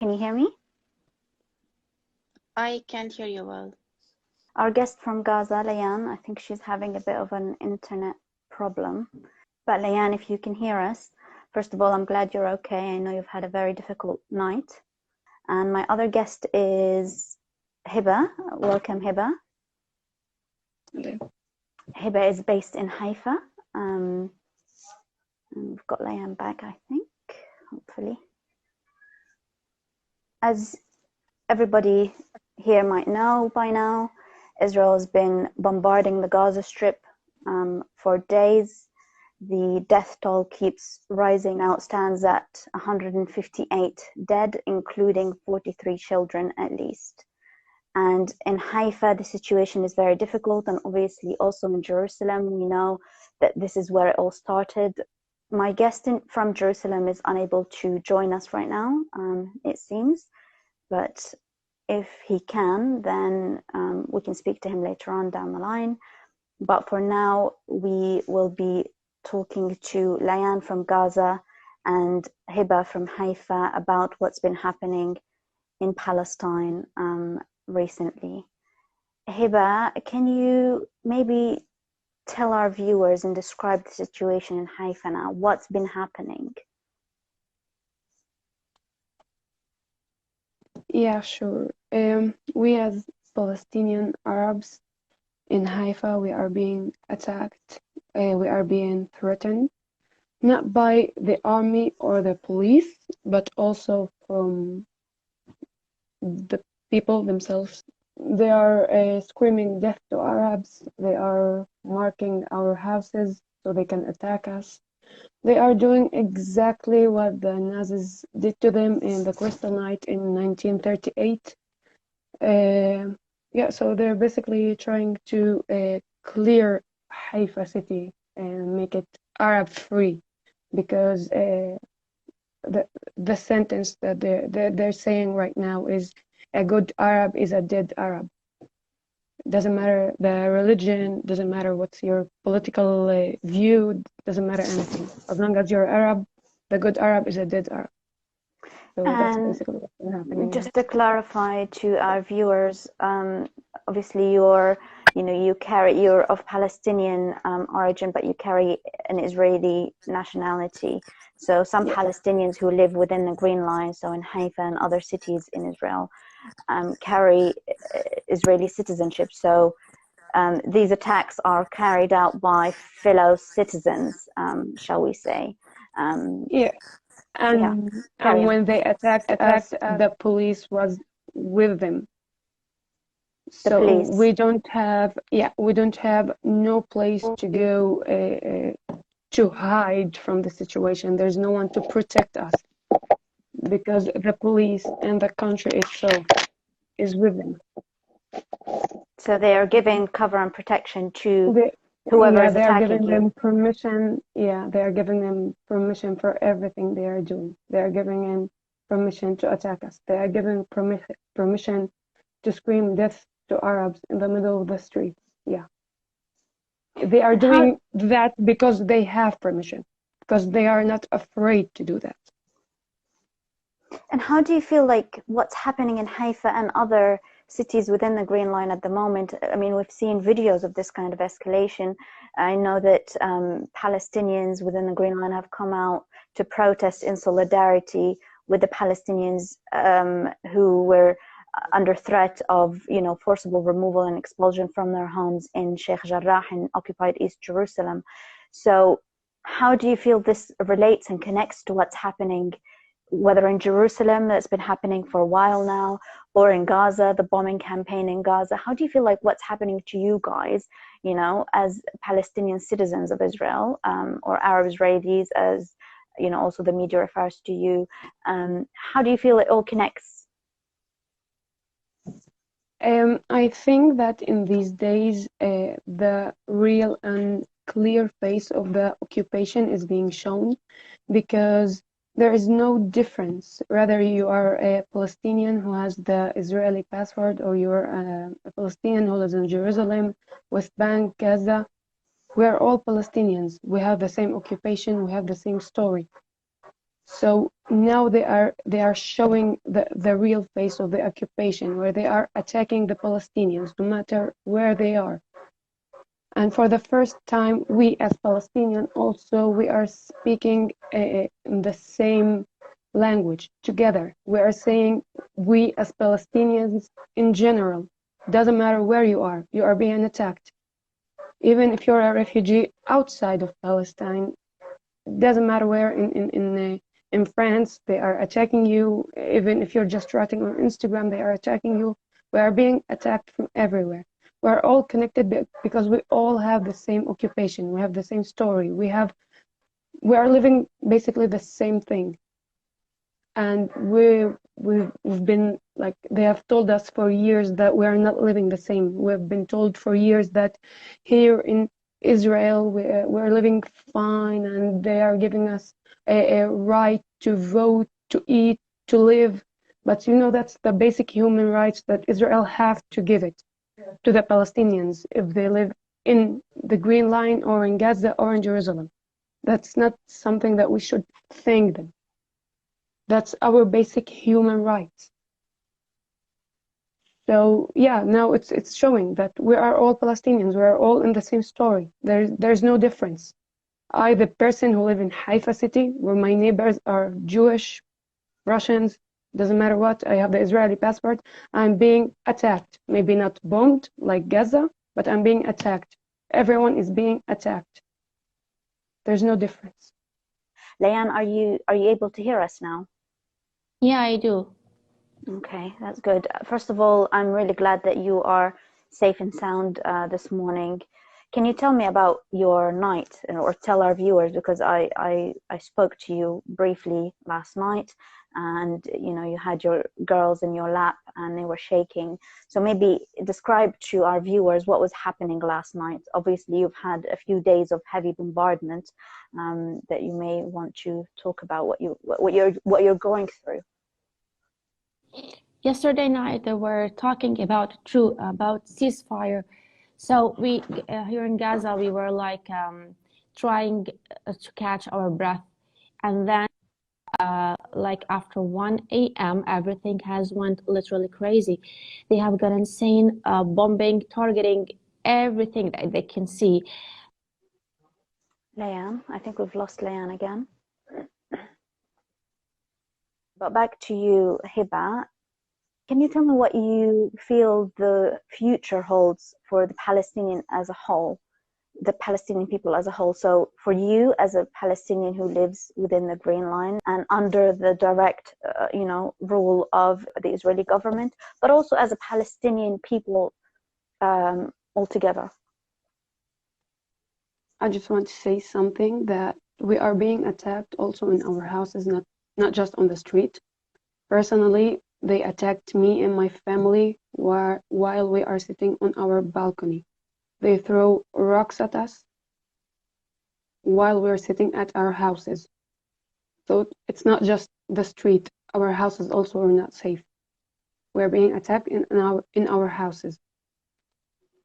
Can you hear me? I can't hear you well. Our guest from Gaza, Layan, I think she's having a bit of an internet problem. But Layan, if you can hear us, first of all, I'm glad you're okay. I know you've had a very difficult night. And my other guest is Hiba. Welcome, Hiba. Okay. Hiba is based in Haifa. And we've got Layan back, I think, hopefully. As everybody here might know by now, Israel has been bombarding the Gaza Strip for days. The death toll keeps rising now. It stands at 158 dead, including 43 children at least. And in Haifa, the situation is very difficult, and obviously also in Jerusalem, we know that this is where it all started. My guest from Jerusalem is unable to join us right now, it seems, but if he can, then we can speak to him later on down the line. But for now, we will be talking to Layan from Gaza and Hiba from Haifa about what's been happening in Palestine recently. Hiba, can you maybe tell our viewers and describe the situation in Haifa now? What's been happening? Yeah, sure. We as Palestinian Arabs in Haifa, we are being attacked. We are being threatened, not by the army or the police, but also from the people themselves. They are screaming death to Arabs. They are marking our houses so they can attack us. They are doing exactly what the Nazis did to them in the Crystal Night in 1938. Yeah, so they're basically trying to clear Haifa city and make it Arab free, because the sentence that they're saying right now is a good Arab is a dead Arab. Doesn't matter the religion, doesn't matter what's your political view, doesn't matter anything. As long as you're Arab, the good Arab is a dead Arab. So that's And basically what's been happening. just to clarify to our viewers, obviously you're of Palestinian origin, but you carry an Israeli nationality. So some Palestinians who live within the Green Line, so in Haifa and other cities in Israel, carry Israeli citizenship. So these attacks are carried out by fellow citizens, shall we say. Yeah. And when they attacked us, the police was with them. So we don't have no place to go to hide from the situation. There's no one to protect us because the police and the country itself is with them. So they are giving cover and protection to whoever is attacking you. They are giving them permission. Yeah, they are giving them permission for everything they are doing. They are giving them permission to attack us. They are giving permission to scream death to Arabs in the middle of the street. Yeah. They are doing that because they have permission, because they are not afraid to do that. And how do you feel like what's happening in Haifa and other cities within the Green Line at the moment? I mean, we've seen videos of this kind of escalation. I know that Palestinians within the Green Line have come out to protest in solidarity with the Palestinians who were under threat of, forcible removal and expulsion from their homes in Sheikh Jarrah in occupied East Jerusalem. So how do you feel this relates and connects to what's happening, whether in Jerusalem, that's been happening for a while now, or in Gaza, the bombing campaign in Gaza? How do you feel like what's happening to you guys, as Palestinian citizens of Israel, or Arab Israelis, as, also the media refers to you? How do you feel it all connects? I think that in these days, the real and clear face of the occupation is being shown, because there is no difference whether you are a Palestinian who has the Israeli passport or you're a Palestinian who lives in Jerusalem, West Bank, Gaza. We are all Palestinians. We have the same occupation. We have the same story. So now they are showing the real face of the occupation, where they are attacking the Palestinians, no matter where they are. And for the first time, we as Palestinians also, we are speaking in the same language together. We are saying, we as Palestinians in general, doesn't matter where you are being attacked. Even if you're a refugee outside of Palestine, doesn't matter where, in France, they are attacking you. Even if you're just writing on Instagram, they are attacking you. We are being attacked from everywhere. We're all connected because we all have the same occupation. We have the same story. We are living basically the same thing. And we've been, like, they have told us for years that we are not living the same. We've been told for years that here in Israel we're living fine, and they are giving us a right to vote, to eat, to live. But that's the basic human rights that Israel have to give it to the Palestinians if they live in the Green Line or in Gaza or in Jerusalem. That's not something that we should thank them. That's our basic human rights. So yeah, now it's showing that we are all Palestinians. We are all in the same story. There's no difference. I, the person who live in Haifa city, where my neighbors are Jewish, Russians, doesn't matter what, I have the Israeli passport, I'm being attacked. Maybe not bombed like Gaza, but I'm being attacked. Everyone is being attacked. There's no difference. Leanne, are you able to hear us now? Yeah, I do. Okay, that's good. First of all, I'm really glad that you are safe and sound this morning. Can you tell me about your night, or tell our viewers, because I spoke to you briefly last night, and you had your girls in your lap and they were shaking. So maybe describe to our viewers what was happening last night. Obviously, you've had a few days of heavy bombardment that you may want to talk about what you're going through. Yesterday night they were talking about ceasefire. So we here in Gaza we were like trying to catch our breath, and then like after 1 a.m. everything has went literally crazy. They have got insane bombing, targeting everything that they can see. Leanne, I think we've lost Leanne again. But back to you, Hiba. Can you tell me what you feel the future holds for the Palestinian as a whole, the Palestinian people as a whole? So for you as a Palestinian who lives within the Green Line and under the direct, rule of the Israeli government, but also as a Palestinian people altogether. I just want to say something, that we are being attacked also in our houses, not just on the street. Personally, they attacked me and my family while we are sitting on our balcony. They throw rocks at us while we're sitting at our houses. So it's not just the street. Our houses also are not safe. We're being attacked in our houses.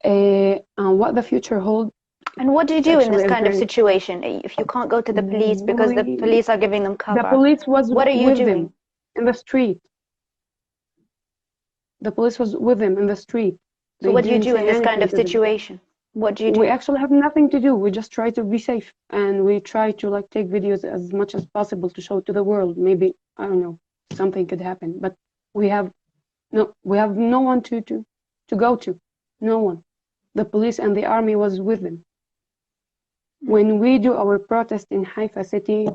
And what the future holds. And what do you do in this kind of situation if you can't go to the police because the police are giving them cover? The police was what are you with doing? them in the street. The police was with them in the street. So what do you do in this kind of situation? What do you do? We actually have nothing to do. We just try to be safe, and we try to take videos as much as possible to show to the world. Maybe, I don't know, something could happen. But we have no one to go to. No one. The police and the army was with them. When we do our protest in Haifa city,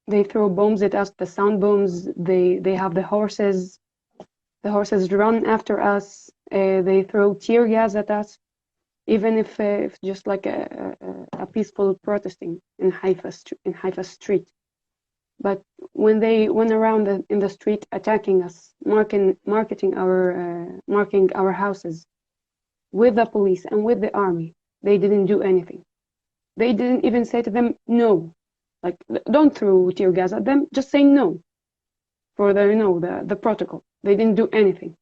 they throw bombs at us, the sound bombs. They have the horses. The horses run after us. They throw tear gas at us, even if just like a peaceful protesting in Haifa street. But when they went around in the street attacking us, marking our houses with the police and with the army, they didn't do anything. They didn't even say to them no, like don't throw tear gas at them. Just say no for the protocol. They didn't do anything.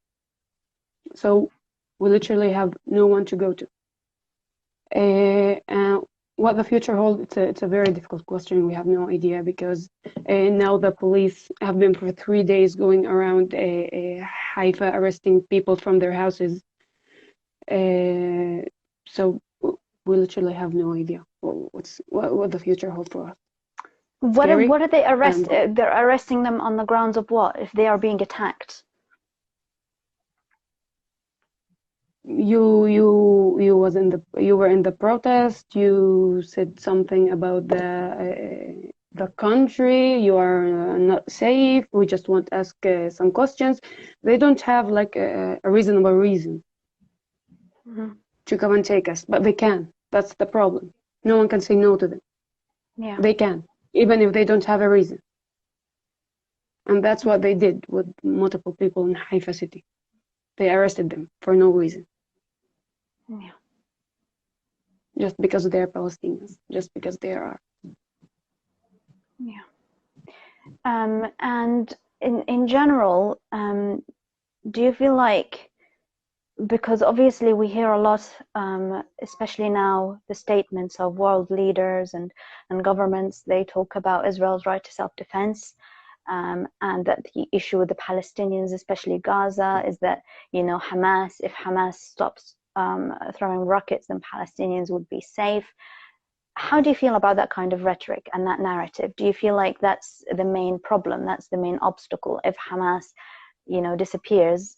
So we literally have no one to go to. And What the future holds, it's a very difficult question. We have no idea because now the police have been for 3 days going around Haifa arresting people from their houses. So we literally have no idea what the future holds for us. What Scary. are they they're arresting them on the grounds of what if they are being attacked? You were in the protest. You said something about the country. You are not safe. We just want to ask some questions. They don't have like a reasonable reason to come and take us, but they can. That's the problem. No one can say no to them. Yeah. They can, even if they don't have a reason. And that's what they did with multiple people in Haifa city. They arrested them for no reason. Yeah. Just because they're Palestinians, just because they are. Yeah. And in general, do you feel like, because obviously we hear a lot, especially now, the statements of world leaders and governments, they talk about Israel's right to self-defense, and that the issue with the Palestinians, especially Gaza, is that, you know, if Hamas stops throwing rockets, then Palestinians would be safe. How do you feel about that kind of rhetoric and that narrative? Do you feel like that's the main problem, that's the main obstacle? If Hamas, you know, disappears,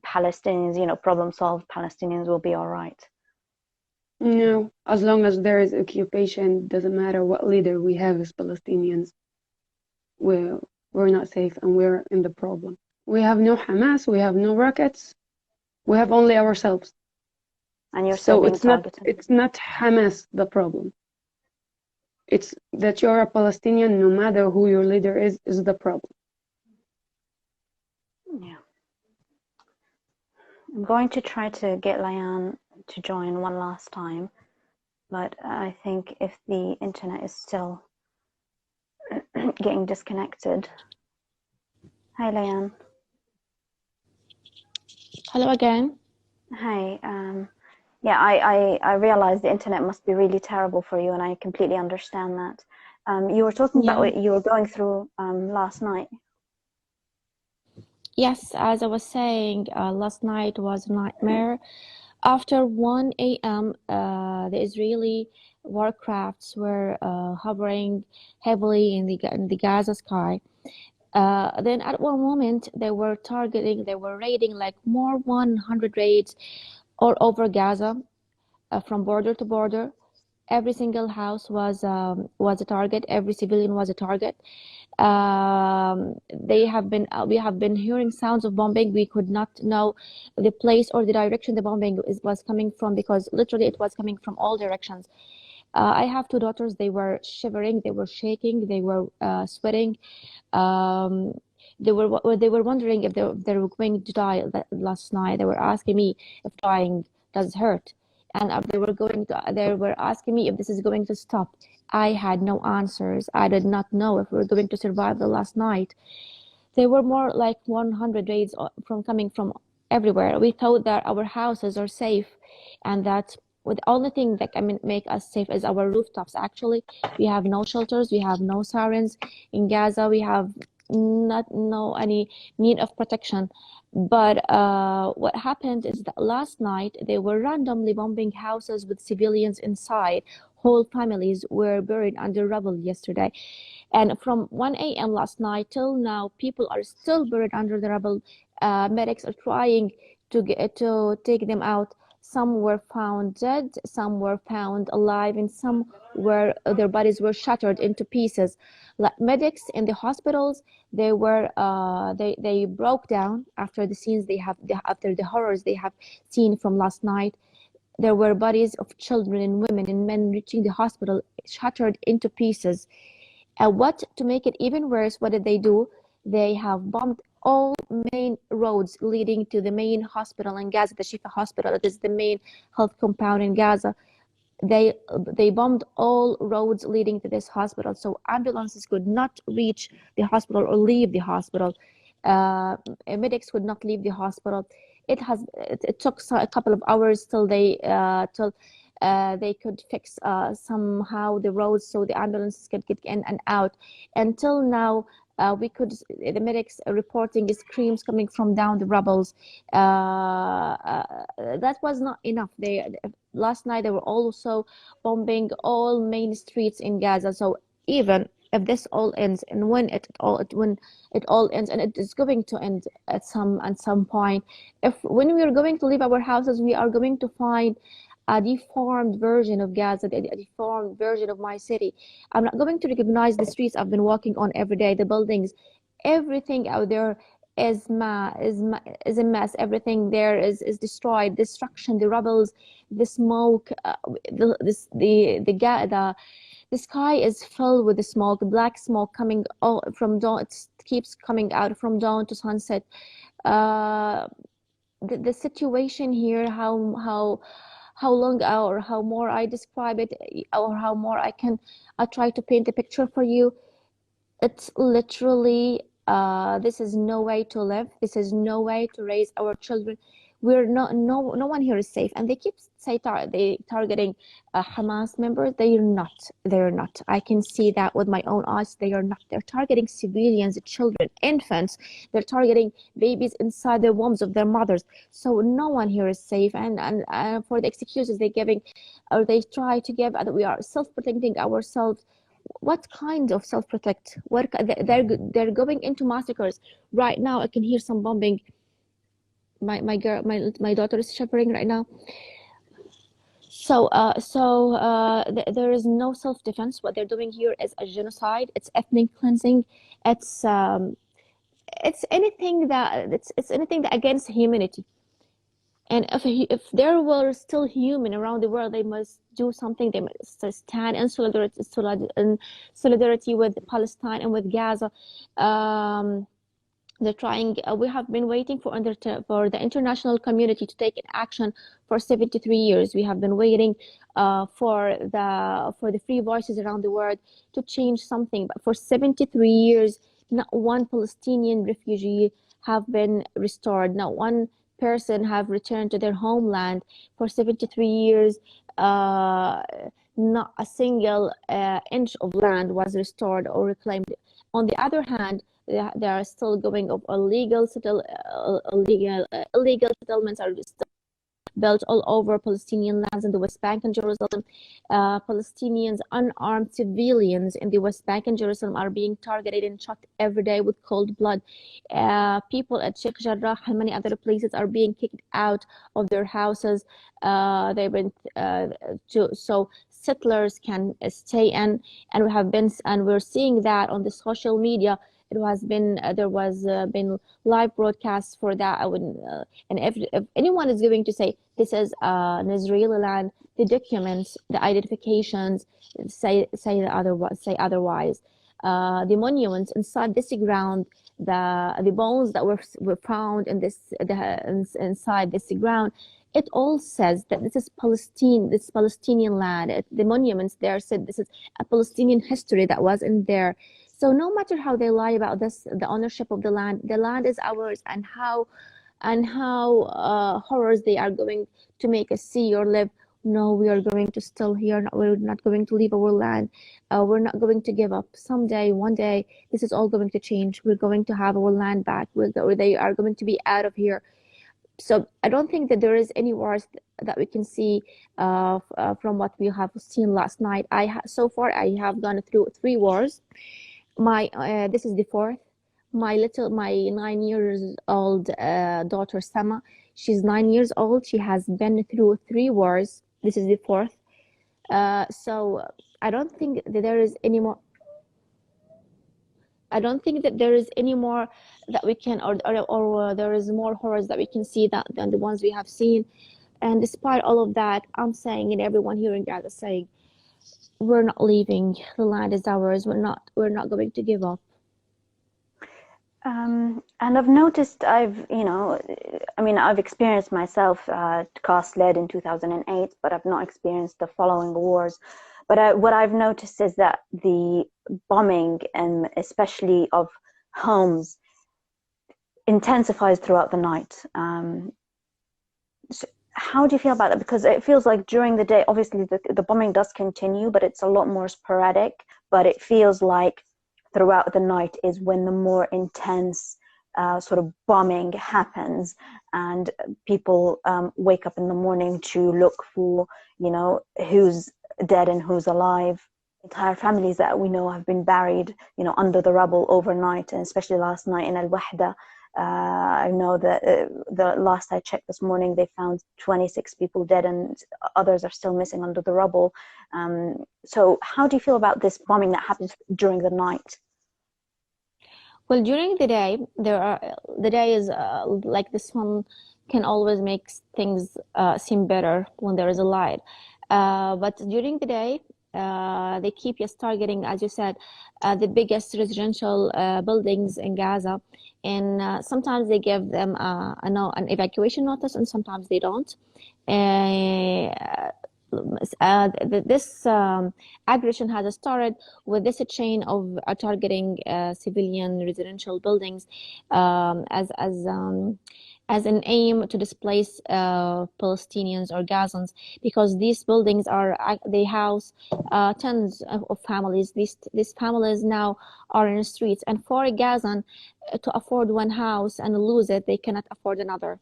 Palestinians, you know, problem solved, Palestinians will be all right? No, as long as there is occupation, doesn't matter what leader we have as Palestinians, we're not safe and we're in the problem. We have no Hamas, we have no rockets, we have only ourselves. And you're still being targeted. It's not Hamas the problem. It's that you're a Palestinian, no matter who your leader is the problem. Yeah. I'm going to try to get Layan to join one last time, but I think if the internet is still getting disconnected. Hi, Layan. Hello again. Hi. Yeah, I realize the internet must be really terrible for you, and I completely understand that. You were talking about what you were going through last night. Yes, as I was saying, last night was a nightmare. After 1 a.m., the Israeli warcrafts were hovering heavily in the Gaza sky. Then at one moment, they were raiding like more 100 raids all over Gaza, from border to border. Every single house was a target. Every civilian was a target. We have been hearing sounds of bombing. We could not know the place or the direction the bombing was coming from, because literally it was coming from all directions. I have two daughters. They were shivering, they were shaking, they were sweating. They were wondering if they were going to die last night. They were asking me if dying does hurt, and they were asking me if this is going to stop. I had no answers. I did not know if we were going to survive the last night. There were more like 100 raids coming from everywhere. We thought that our houses are safe, and that the only thing that can make us safe is our rooftops. Actually, we have no shelters, we have no sirens. In Gaza, we have not no any need of protection. But what happened is that last night they were randomly bombing houses with civilians inside. Whole families were buried under rubble yesterday. And from 1 a.m. last night till now, people are still buried under the rubble. Medics are trying to take them out. Some were found dead, some were found alive, and some were their bodies were shattered into pieces. Like medics in the hospitals, they broke down after the scenes after the horrors they have seen from last night. There were bodies of children and women and men reaching the hospital shattered into pieces. And to make it even worse, what did they do? They have bombed all main roads leading to the main hospital in Gaza, the Shifa hospital. It is the main health compound in Gaza. They bombed all roads leading to this hospital, so ambulances could not reach the hospital or leave the hospital. Medics could not leave the hospital. It took a couple of hours till they could fix somehow the roads so the ambulances could get in and out. Until now, the medics are reporting screams coming from down the rubbles. That was not enough. Last night they were also bombing all main streets in Gaza. So even if this all ends, and when it all ends, and it is going to end at some point, if when we are going to leave our houses, we are going to find a deformed version of Gaza, a deformed version of my city. I'm not going to recognize the streets I've been walking on every day, the buildings, everything out there is a mess. Everything there is destroyed, destruction, the rubbles, the smoke, the sky is filled with the smoke, black smoke coming all from dawn. It keeps coming out from dawn to sunset. The situation here, how long or how more I describe it, or how more I try to paint a picture for you. It's literally this is no way to live. This is no way to raise our children. We're not no one here is safe, and they keep they targeting Hamas members. They're not. I can see that with my own eyes. They are not. They're targeting civilians, children, infants. They're targeting babies inside the wombs of their mothers. So no one here is safe. And for the excuses they're giving, or they try to give, that we are self-protecting ourselves. What kind of self-protect? They're going into massacres right now. I can hear some bombing. My daughter is shivering right now. So there is no self-defense. What they're doing here is a genocide. It's ethnic cleansing. It's anything that it's anything that against humanity. And if there were still human around the world, they must do something. They must stand in solidarity with Palestine and with Gaza. They're trying. We have been waiting for the international community to take action for 73 years. We have been waiting for the free voices around the world to change something. But for 73 years, not one Palestinian refugee have been restored. Not one person have returned to their homeland. For 73 years. Not a single inch of land was restored or reclaimed. On the other hand, they are still going of illegal settlements are still built all over Palestinian lands in the West Bank and Jerusalem. Palestinians, unarmed civilians in the West Bank and Jerusalem are being targeted and shot every day with cold blood. People at Sheikh Jarrah and many other places are being kicked out of their houses. They've been so settlers can stay in, and we're seeing that on the social media. It has been there was been live broadcasts for that. And if anyone is going to say this is an Israeli land, the documents, the identifications say otherwise. The monuments inside this ground, the bones that were found in inside this ground, it all says that this is Palestine, this Palestinian land. The monuments there said this is a Palestinian history that was in there. So no matter how they lie about this, the ownership of the land is ours, and how horrors they are going to make us see or live. No, we are going to still here. We're not going to leave our land. We're not going to give up. Someday, one day, this is all going to change. We're going to have our land back. They are going to be out of here. So I don't think that there is any worse that we can see from what we have seen last night. So far I have gone through 3 wars. This is the 4th. My 9 years old daughter Sama, she's 9 years old. She has been through 3 wars. This is the 4th. So I don't think that there is any more. I don't think that there is any more that we can, or there is more horrors that we can see than the ones we have seen. And despite all of that, I'm saying, and everyone here in Gaza saying, we're not leaving. The land is ours. We're not going to give up. And I've noticed, I've experienced myself cast lead in 2008, but I've not experienced the following wars. But what I've noticed is that the bombing, and especially of homes, intensifies throughout the night. how do you feel about that? Because it feels like during the day, obviously the bombing does continue, but it's a lot more sporadic. But it feels like throughout the night is when the more intense sort of bombing happens, and people wake up in the morning to look for, who's dead and who's alive. Entire families that we know have been buried, under the rubble overnight, and especially last night in Al-Wahda. I know that the last I checked this morning, they found 26 people dead and others are still missing under the rubble. So how do you feel about this bombing that happens during the night? Well, during the day, the day is like the sun can always make things seem better when there is a light. But during the day, they keep just targeting, as you said, the biggest residential buildings in Gaza, and sometimes they give them an evacuation notice, and sometimes they don't. This aggression has started with this chain of targeting civilian residential buildings as an aim to displace Palestinians or Gazans, because these buildings they house tons of families. These families now are in the streets, and for a Gazan to afford one house and lose it, they cannot afford another.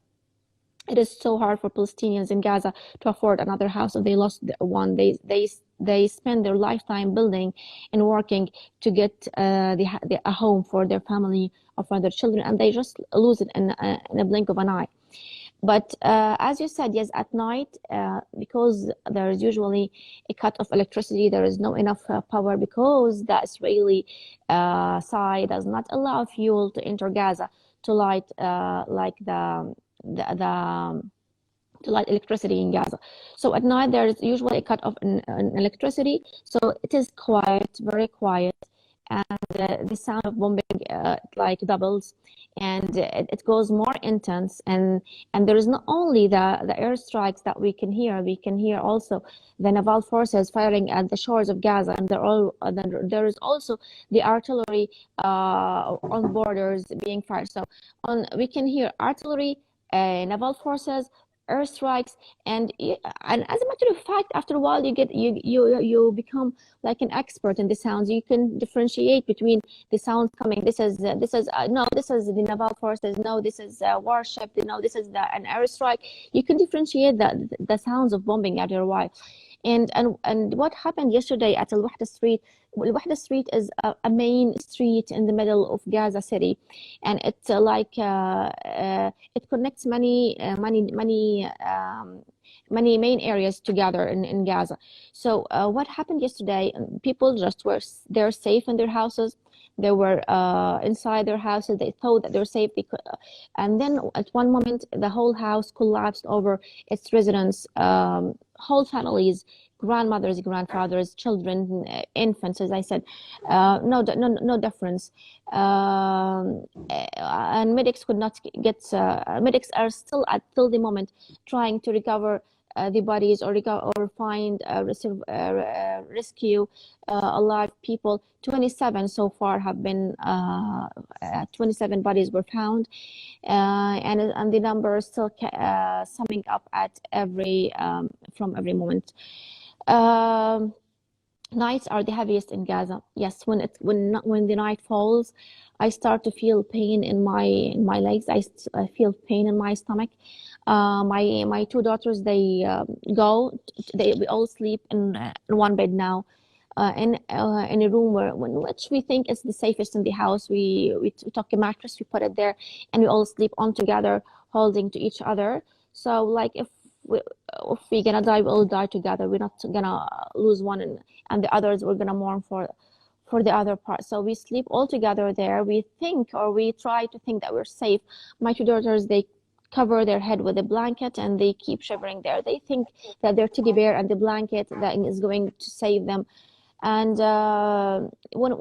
It is so hard for Palestinians in Gaza to afford another house if they lost one. They spend their lifetime building and working to get a home for their family or for their children, and they just lose it in a blink of an eye. But as you said, yes, at night, because there is usually a cut of electricity, there is no enough power, because the Israeli side does not allow fuel to enter Gaza to light like the to light electricity in Gaza. So at night there is usually a cut of an electricity, so it is quiet, very quiet, and the sound of bombing like doubles, and it goes more intense, and there is not only the airstrikes that we can hear also the naval forces firing at the shores of Gaza, and there is also the artillery on borders being fired. So we can hear artillery, naval forces, airstrikes, and as a matter of fact, after a while you become like an expert in the sounds. You can differentiate between the sounds coming. This is no, this is the naval forces. No, this is a warship. No, this is an airstrike. You can differentiate the sounds of bombing after a while. And what happened yesterday at Al-Wahda Street? Al-Wahda Street is a main street in the middle of Gaza City, and it's it connects many main areas together in Gaza. So what happened yesterday? People just they're safe in their houses. They were inside their houses. They thought that they're safe. And then at one moment, the whole house collapsed over its residents, whole families, grandmothers, grandfathers, children, infants. As I said, no difference. And medics could not get. Medics are still till the moment trying to recover the bodies, or find rescue alive people. 27 so far have been 27 bodies were found, and the number is still summing up at from every moment. Nights are the heaviest in Gaza. Yes, when the night falls, I start to feel pain in my legs. I feel pain in my stomach. My two daughters, we all sleep in one bed now, in a room which we think is the safest in the house. We took a mattress, we put it there, and we all sleep on together, holding to each other. So like if we're gonna die, we'll die together. We're not gonna lose one and the others. We're gonna mourn for the other part. So we sleep all together there. We think, or we try to think, that we're safe. My two daughters, they cover their head with a blanket and they keep shivering there. They think that their teddy bear and the blanket that is going to save them. And when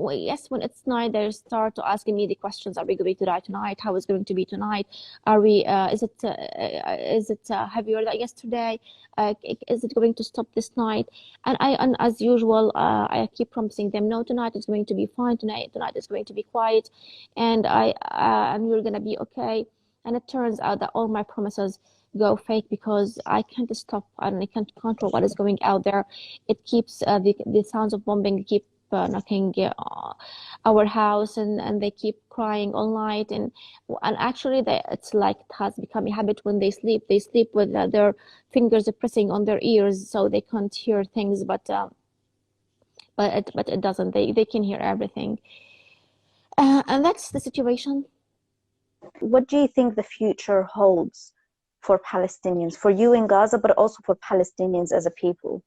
it's night, they start to asking me the questions: Are we going to die tonight? How is it going to be tonight? Are we? Is it heavier than yesterday? Is it going to stop this night? And as usual, I keep promising them, no, tonight is going to be fine. Tonight is going to be quiet, and and you're gonna be okay. And it turns out that all my promises go fake because I can't stop and I can't control what is going out there. It keeps the sounds of bombing keep knocking our house, and they keep crying all night, and actually it's like it has become a habit. When they sleep with their fingers pressing on their ears so they can't hear things, but it doesn't. They can hear everything, and that's the situation. What do you think the future holds for Palestinians, for you in Gaza, but also for Palestinians as a people?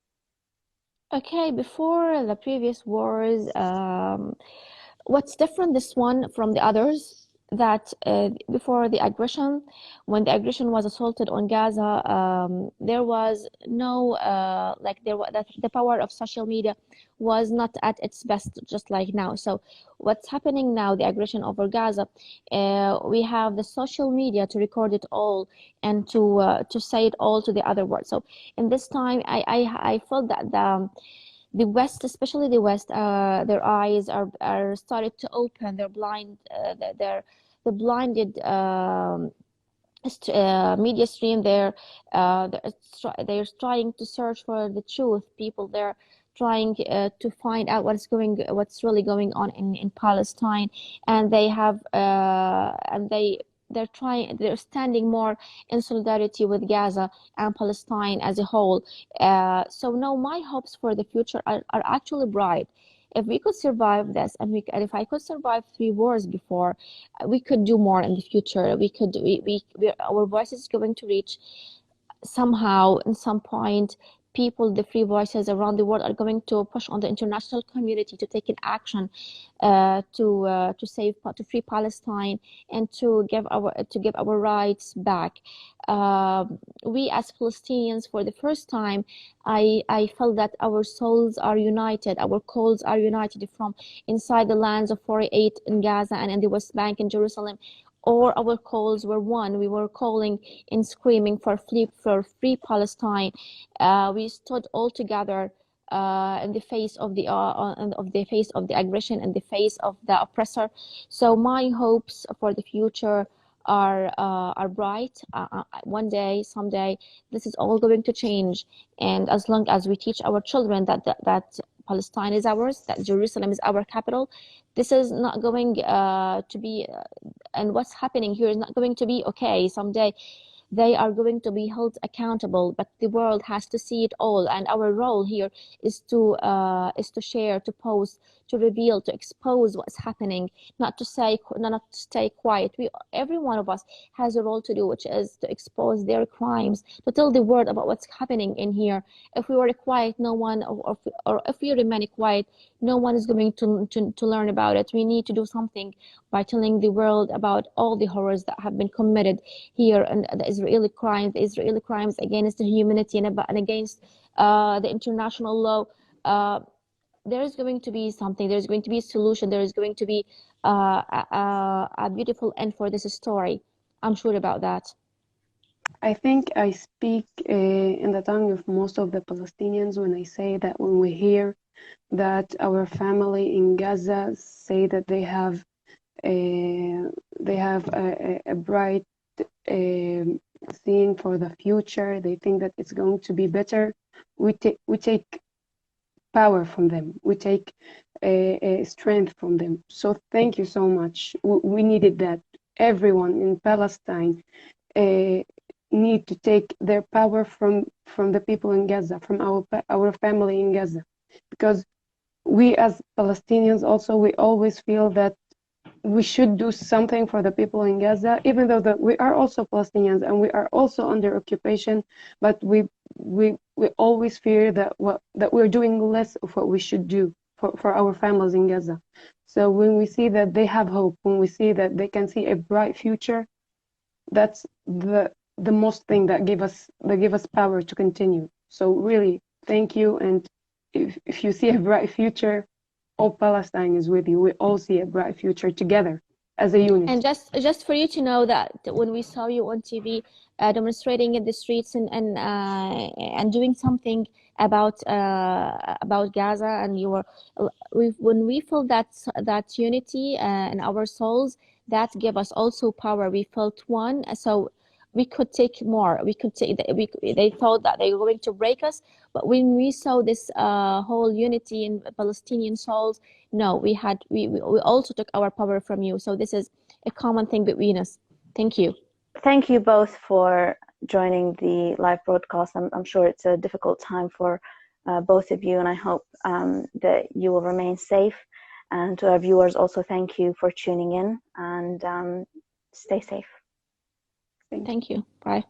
Okay, before the previous wars, what's different this one from the others, that before the aggression, when the aggression was assaulted on Gaza, there was no like there was that the power of social media was not at its best, just like now. So what's happening now, the aggression over Gaza, we have the social media to record it all and to say it all to the other world. So in this time, I felt that the West, especially the West, their eyes are started to open. They're blind. The blinded media stream. They're trying to search for the truth. People, they're trying to find out what's really going on in Palestine, and they have they're standing more in solidarity with Gaza and Palestine as a whole. So no, my hopes for the future are actually bright. If we could survive this, and if I could survive 3 wars before, we could do more in the future. Our voice is going to reach somehow, in some point. People, the free voices around the world, are going to push on the international community to take an action to free Palestine and to give our rights back. We as Palestinians, for the first time, I felt that our souls are united, our calls are united from inside the lands of 48 in Gaza and in the West Bank in Jerusalem. Or our calls were one. We were calling and screaming for free Palestine. We stood all together in the face of the aggression, in the face of the oppressor. So my hopes for the future are bright. One day, someday, this is all going to change. And as long as we teach our children that Palestine is ours, that Jerusalem is our capital, this is not going to be, and what's happening here is not going to be okay. Someday they are going to be held accountable, but the world has to see it all. And our role here is to share, to post, to reveal, to expose what's happening, not to stay quiet. Every one of us has a role to do, which is to expose their crimes, to tell the world about what's happening in here. If we were quiet, no one, or if we remain quiet, no one is going to learn about it. We need to do something by telling the world about all the horrors that have been committed here, and the Israeli crimes against the humanity, and against the international law. There is going to be something. There is going to be a solution. There is going to be a beautiful end for this story. I'm sure about that. I think I speak in the tongue of most of the Palestinians when I say that when we hear that our family in Gaza say that they have a bright seeing for the future, they think that it's going to be better. We take power from them. We take a strength from them. So thank you so much. We needed that. Everyone in Palestine need to take their power from the people in Gaza, from our family in Gaza, because we as Palestinians also, we always feel that we should do something for the people in Gaza, even though that we are also Palestinians and we are also under occupation, but we always fear that we're doing less of what we should do for our families in Gaza. So when we see that they have hope, when we see that they can see a bright future, that's the most thing that give us power to continue. So really, thank you. And if you see a bright future, all Palestine is with you. We all see a bright future together as a unit. And just for you to know that when we saw you on TV demonstrating in the streets and doing something about Gaza, and when we felt that unity in our souls, that gave us also power. We felt one. So we could take more. We could take. They thought that they were going to break us, but when we saw this whole unity in Palestinian souls, no, we also took our power from you. So this is a common thing between us. Thank you. Thank you both for joining the live broadcast. I'm sure it's a difficult time for both of you, and I hope that you will remain safe. And to our viewers, also thank you for tuning in, and stay safe. Thank you. Bye.